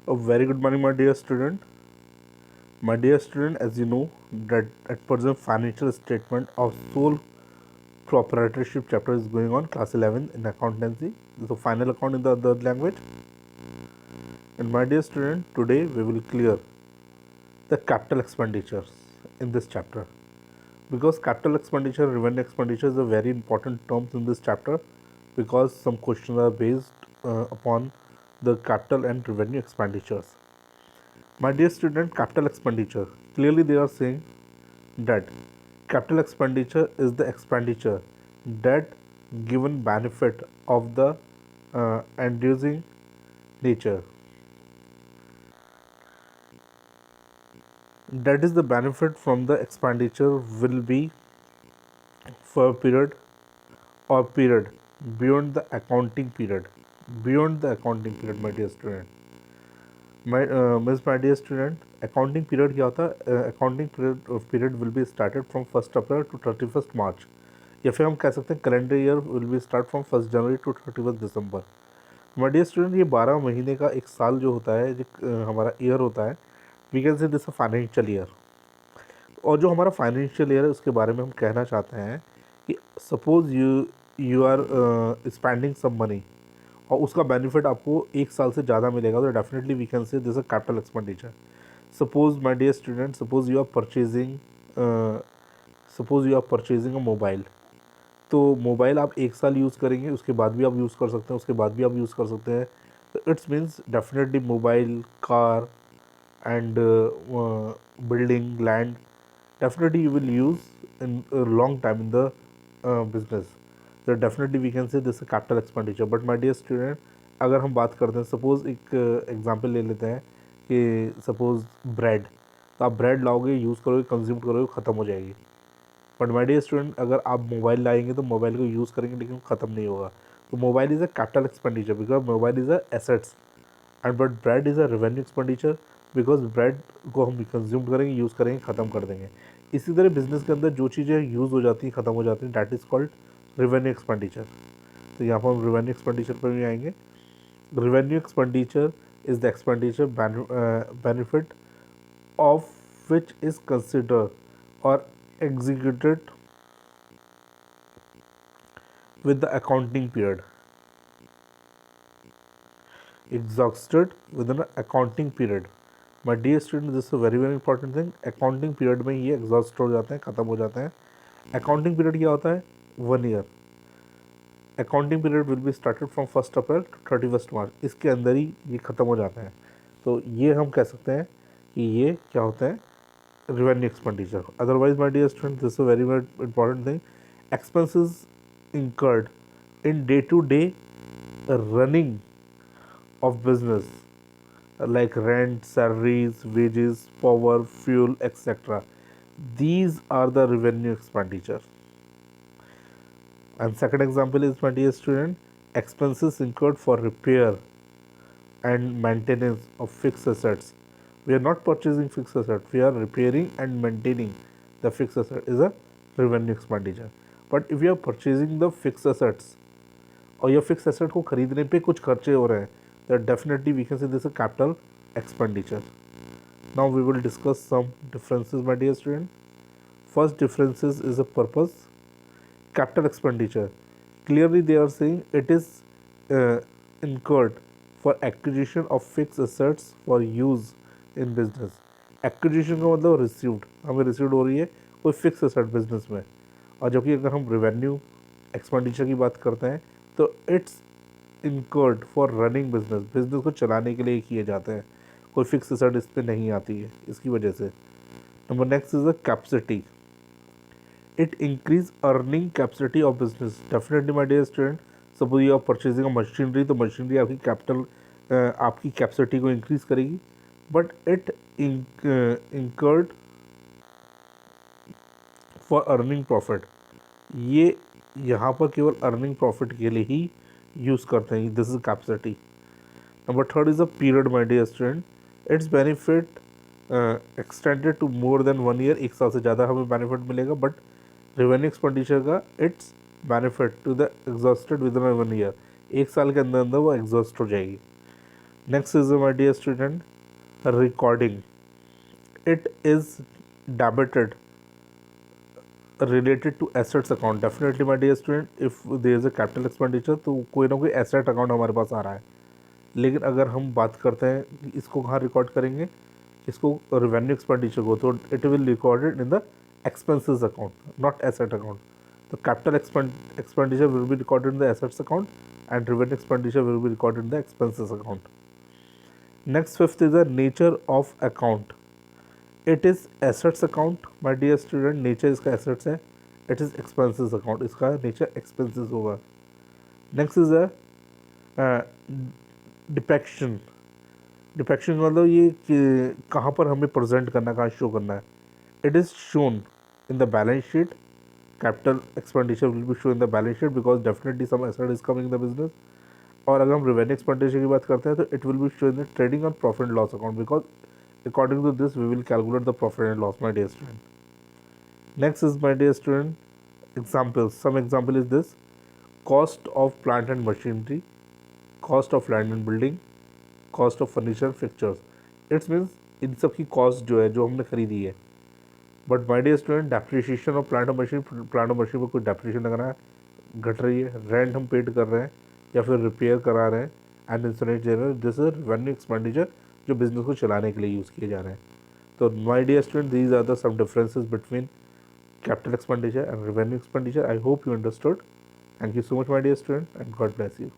A very good morning, my dear student. My dear student, as you know, that at present financial statement of sole proprietorship chapter is going on, class 11 in accountancy. This is the final account in the other language. And my dear student, today we will clear the capital expenditures in this chapter. Because capital expenditure, revenue expenditure is a very important terms in this chapter because some questions are based upon the capital and revenue expenditures. My dear student, capital expenditure. Clearly, they are saying that capital expenditure is the expenditure that given benefit of the inducing nature. That is the benefit from the expenditure will be for a period or period beyond the accounting period. Beyond the accounting period, my dear student. My dear student, accounting period क्या होता है? Accounting period will be started from 1st April to 31st March. या फिर हम कह सकते हैं calendar year will be start from 1st January to 31st December. My dear student, ये 12 महीने का एक साल जो होता है, जो हमारा ईयर होता है, we can say this a financial year. और जो हमारा फाइनेंशियल ईयर है उसके बारे में हम कहना चाहते हैं कि suppose you are spending some money और उसका बेनिफिट आपको एक साल से ज़्यादा मिलेगा, तो definitely we can say this a capital expenditure. Suppose my dear student, suppose you are purchasing a mobile. तो मोबाइल आप एक साल यूज़ करेंगे, उसके बाद भी आप यूज़ कर सकते हैं, उसके बाद भी आप यूज़ कर सकते हैं. तो it's means definitely mobile, car and building, land, definitely you will use in a long time in the business. So definitely we can say this is a capital expenditure. But my dear student, अगर हम बात करते हैं, suppose एक example ले लेते हैं कि सपोज ब्रेड, तो आप ब्रेड लाओगे, यूज़ करोगे, कंज्यूम करोगे, ख़त्म हो जाएगी. बट माय डियर स्टूडेंट, अगर आप मोबाइल लाएंगे तो मोबाइल को यूज़ करेंगे लेकिन ख़त्म नहीं होगा. तो mobile is a capital expenditure because mobile is a assets, and but bread is a revenue expenditure because bread को हम कंज्यूम करेंगे, यूज़ करेंगे, ख़त्म कर देंगे. इसी तरह बिजनेस के अंदर जो चीज़ें यूज़ हो जाती हैं, ख़त्म हो जाती हैं, that is called revenue expenditure. तो यहाँ पर हम रेवेन्यू एक्सपेंडिचर पर भी आएंगे. Revenue expenditure is the expenditure benefit of which is consider और executed with the accounting period. Exhausted within an accounting period. My dear student, this is a very very important thing. Accounting period में ये exhaust हो जाते हैं, ख़त्म हो जाते हैं. Accounting period क्या होता है? 1 year. Accounting period will be started from 1st April to 31st March. इसके अंदर ही ये ख़त्म हो जाते हैं. तो ये हम कह सकते हैं कि ये क्या होता है? Revenue expenditure. Otherwise, my dear student, this is a very very important thing. Expenses incurred in day-to-day running of business like rent, salaries, wages, power, fuel, etc. These are the revenue expenditure. And second example is, my dear student, expenses incurred for repair and maintenance of fixed assets. We are not purchasing fixed assets, we are repairing and maintaining the fixed asset is a revenue expenditure. But if you are purchasing the fixed assets और ये fix asset को खरीदने पे कुछ खर्चे हो रहे हैं, तो definitely we can say this a capital expenditure. Now we will discuss some differences, my dear student. First differences is a purpose. Capital expenditure, clearly they are saying it is incurred for acquisition of fixed assets for use in business. Acquisition का मतलब received, हमें received हो रही है कोई fix asset business में. और जबकि अगर हम रेवेन्यू एक्सपेंडिचर की बात करते हैं तो it's incurred for running business, business को चलाने के लिए किए जाते हैं, कोई फिक्स एसेट इस पर नहीं आती है इसकी वजह से. Number next is the capacity. It increase earning capacity of business. Definitely my dear student, suppose you are purchasing a machinery, तो मशीनरी आपकी आपकी कैपेसिटी को इंक्रीज करेगी. But it incurred for earning profit. ये यहाँ पर केवल अर्निंग प्रॉफिट के लिए ही यूज़ करते हैं. This is capacity. Number third is a period, my dear student. It's benefit extended to more than 1 year. एक साल से ज़्यादा हमें बेनिफिट मिलेगा. बट रेवेन्यू एक्सपेंडिचर का it's benefit to the exhausted within 1 year. एक साल के अंदर अंदर वो एग्जॉस्ट हो जाएगी. Next is, my dear student, recording. It is debited related to assets account. Definitely, my dear student, if there is a capital expenditure तो कोई ना कोई asset account हमारे पास आ रहा है. लेकिन अगर हम बात करते हैं कि इसको कहाँ रिकॉर्ड करेंगे, इसको रेवेन्यू एक्सपेंडिचर को, तो it will recorded in the expenses account, not asset account. तो capital expenditure will be recorded in the assets account and revenue expenditure will be recorded in the expenses account. Next fifth is the nature of account. It is assets account my dear student. Nature इसका assets है. It is expenses account, इसका nature expenses होगा. Next is a depreciation. Depreciation मतलब ये कि कहाँ पर हमें प्रेजेंट करना है, कहाँ शो करना है. It is shown in the balance sheet. Capital expenditure will be show in the balance sheet because definitely some asset is coming in the business. और अगर हम रेवेन्यू एक्सपेंडिचर की बात करते हैं तो it will be show in the trading और profit and loss account because according to this we will calculate the profit and loss, my dear student. Next is, my dear student, examples. Some example is this: cost of plant and machinery, cost of land and building, cost of furniture fixtures. It means इन सब की cost जो है जो हमने खरीदी है. But my dear student, depreciation of plant और मशीन पर कोई डेप्रिसिएशन लग रहा है, घट रही है. रेंट हम पेड कर रहे हैं या फिर रिपेयर करा रहे हैं. And insurance general, this is revenue expenditure जो बिजनेस को चलाने के लिए यूज़ किए जा रहे हैं. तो my dear student, these are the some differences between capital expenditure and revenue expenditure. I hope you understood. Thank you so much, my dear student, and God bless you.